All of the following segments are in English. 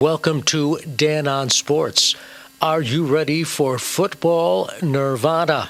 Welcome to Dan on Sports. Are you ready for football nirvana?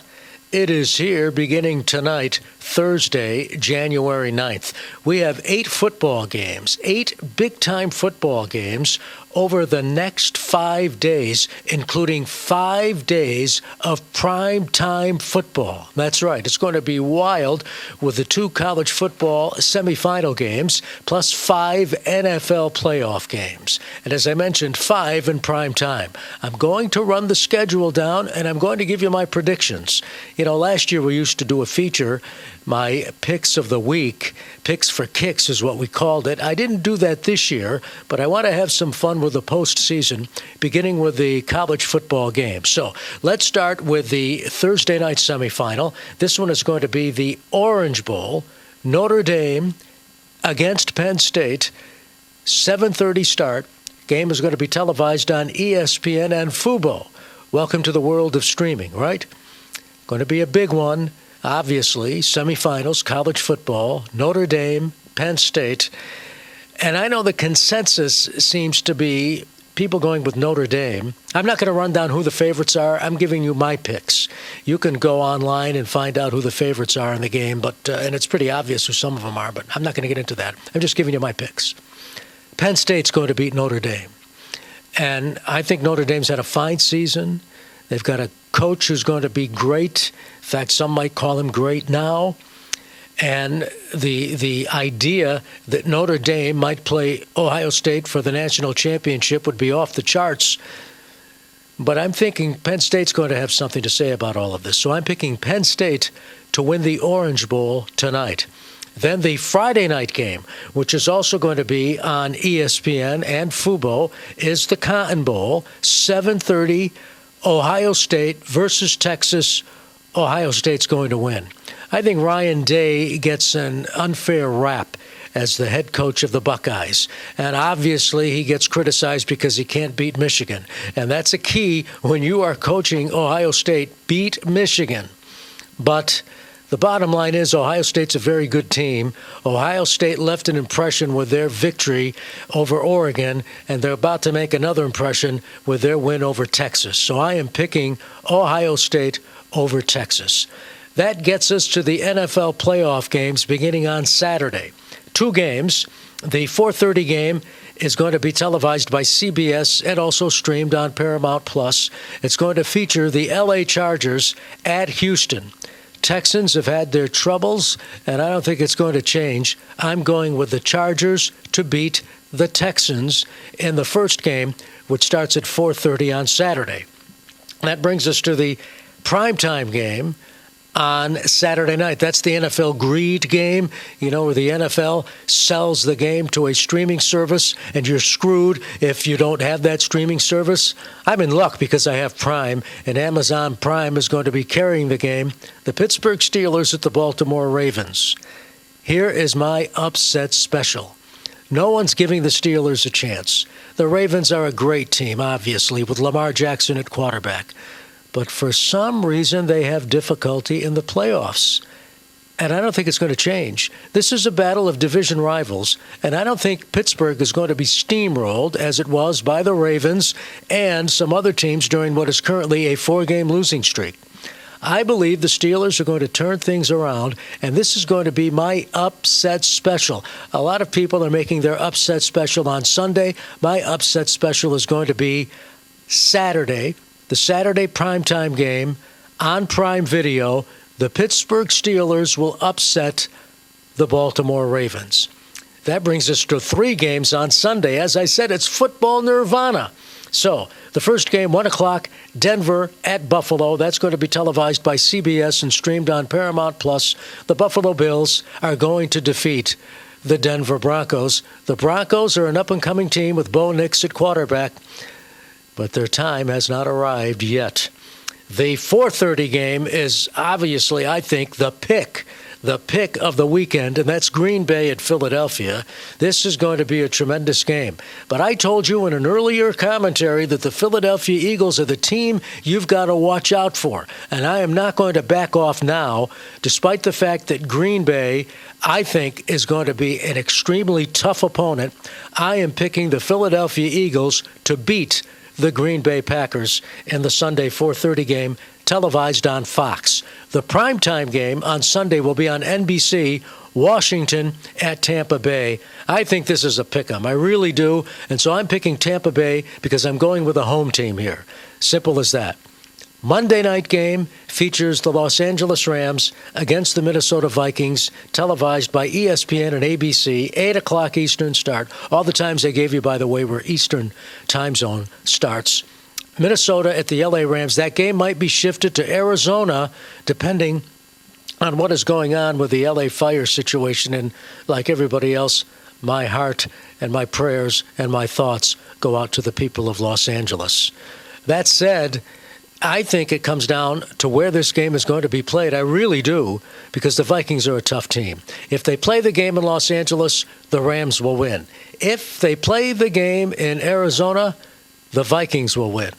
It is here beginning tonight, Thursday, January 9th. We have 8 football games, 8 big-time football games over the next 5 days, including 5 days of prime-time football. That's right. It's going to be wild with the 2 college football semifinal games plus 5 NFL playoff games. And as I mentioned, 5 in prime time. I'm going to run the schedule down, and I'm going to give you my predictions. You know, last year we used to do a feature, my picks of the week. Picks for kicks is what we called it. I didn't do that this year, but I want to have some fun with the postseason, beginning with the college football game. So let's start with the Thursday night semifinal. This one is going to be the Orange Bowl, Notre Dame against Penn State, 7:30 start. Game is going to be televised on ESPN and Fubo. Welcome to the world of streaming, right? Going to be a big one. Obviously, semifinals, college football, Notre Dame, Penn State. And I know the consensus seems to be people going with Notre Dame. I'm not going to run down who the favorites are. I'm giving you my picks. You can go online and find out who the favorites are in the game, and it's pretty obvious who some of them are, but I'm not going to get into that. I'm just giving you my picks. Penn State's going to beat Notre Dame. And I think Notre Dame's had a fine season. They've got a coach who's going to be great. In fact, some might call him great now. And the idea that Notre Dame might play Ohio State for the national championship would be off the charts. But I'm thinking Penn State's going to have something to say about all of this. So I'm picking Penn State to win the Orange Bowl tonight. Then the Friday night game, which is also going to be on ESPN and Fubo, is the Cotton Bowl, 7:30. Ohio State versus Texas. Ohio State's going to win. I think Ryan Day gets an unfair rap as the head coach of the Buckeyes. And obviously he gets criticized because he can't beat Michigan. And that's a key when you are coaching Ohio State. Beat Michigan. But the bottom line is Ohio State's a very good team. Ohio State left an impression with their victory over Oregon, and they're about to make another impression with their win over Texas. So I am picking Ohio State over Texas. That gets us to the NFL playoff games beginning on Saturday. 2 games. The 4:30 game is going to be televised by CBS and also streamed on Paramount+. It's going to feature the LA Chargers at Houston. Texans have had their troubles, and I don't think it's going to change. I'm going with the Chargers to beat the Texans in the first game, which starts at 4:30 on Saturday. That brings us to the primetime game on Saturday night. That's the NFL greed game, where the NFL sells the game to a streaming service, and you're screwed if you don't have that streaming service. I'm in luck because I have Prime, and Amazon Prime is going to be carrying the game. The Pittsburgh Steelers at the Baltimore Ravens. Here is my upset special. No one's giving the Steelers a chance. The Ravens are a great team, obviously, with Lamar Jackson at quarterback. But for some reason, they have difficulty in the playoffs. And I don't think it's going to change. This is a battle of division rivals, and I don't think Pittsburgh is going to be steamrolled as it was by the Ravens and some other teams during what is currently a 4-game losing streak. I believe the Steelers are going to turn things around, and this is going to be my upset special. A lot of people are making their upset special on Sunday. My upset special is going to be Saturday. The Saturday primetime game on Prime Video, the Pittsburgh Steelers will upset the Baltimore Ravens. That brings us to 3 games on Sunday. As I said, it's football nirvana. So the first game, 1 o'clock, Denver at Buffalo. That's going to be televised by CBS and streamed on Paramount+. The Buffalo Bills are going to defeat the Denver Broncos. The Broncos are an up-and-coming team with Bo Nix at quarterback, but their time has not arrived yet. The 4:30 game is obviously, I think, the pick the pick of the weekend, and that's Green Bay at Philadelphia. This is going to be a tremendous game. But I told you in an earlier commentary that the Philadelphia Eagles are the team you've got to watch out for. And I am not going to back off now, despite the fact that Green Bay, I think, is going to be an extremely tough opponent. I am picking the Philadelphia Eagles to beat the Green Bay Packers in the Sunday 4:30 game, televised on Fox. The primetime game on Sunday will be on NBC, Washington at Tampa Bay. I think this is a pick-em. I really do. And so I'm picking Tampa Bay because I'm going with a home team here. Simple as that. Monday night game features the Los Angeles Rams against the Minnesota Vikings, televised by ESPN and ABC, 8 o'clock Eastern start. All the times they gave you, by the way, were Eastern time zone starts. Minnesota at the LA Rams. That game might be shifted to Arizona, depending on what is going on with the LA fire situation. And like everybody else, my heart and my prayers and my thoughts go out to the people of Los Angeles. That said, I think it comes down to where this game is going to be played. I really do, because the Vikings are a tough team. If they play the game in Los Angeles, the Rams will win. If they play the game in Arizona, the Vikings will win.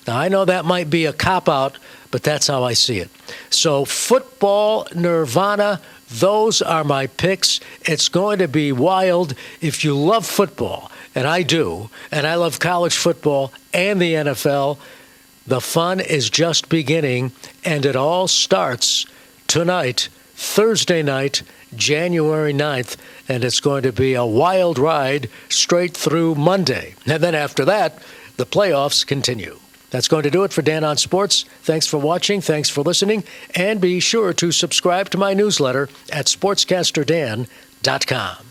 Now, I know that might be a cop-out, but that's how I see it. So football nirvana, those are my picks. It's going to be wild. If you love football, and I do, and I love college football and the NFL, the fun is just beginning, and it all starts tonight, Thursday night, January 9th, and it's going to be a wild ride straight through Monday. And then after that, the playoffs continue. That's going to do it for Dan on Sports. Thanks for watching. Thanks for listening. And be sure to subscribe to my newsletter at sportscasterdan.com.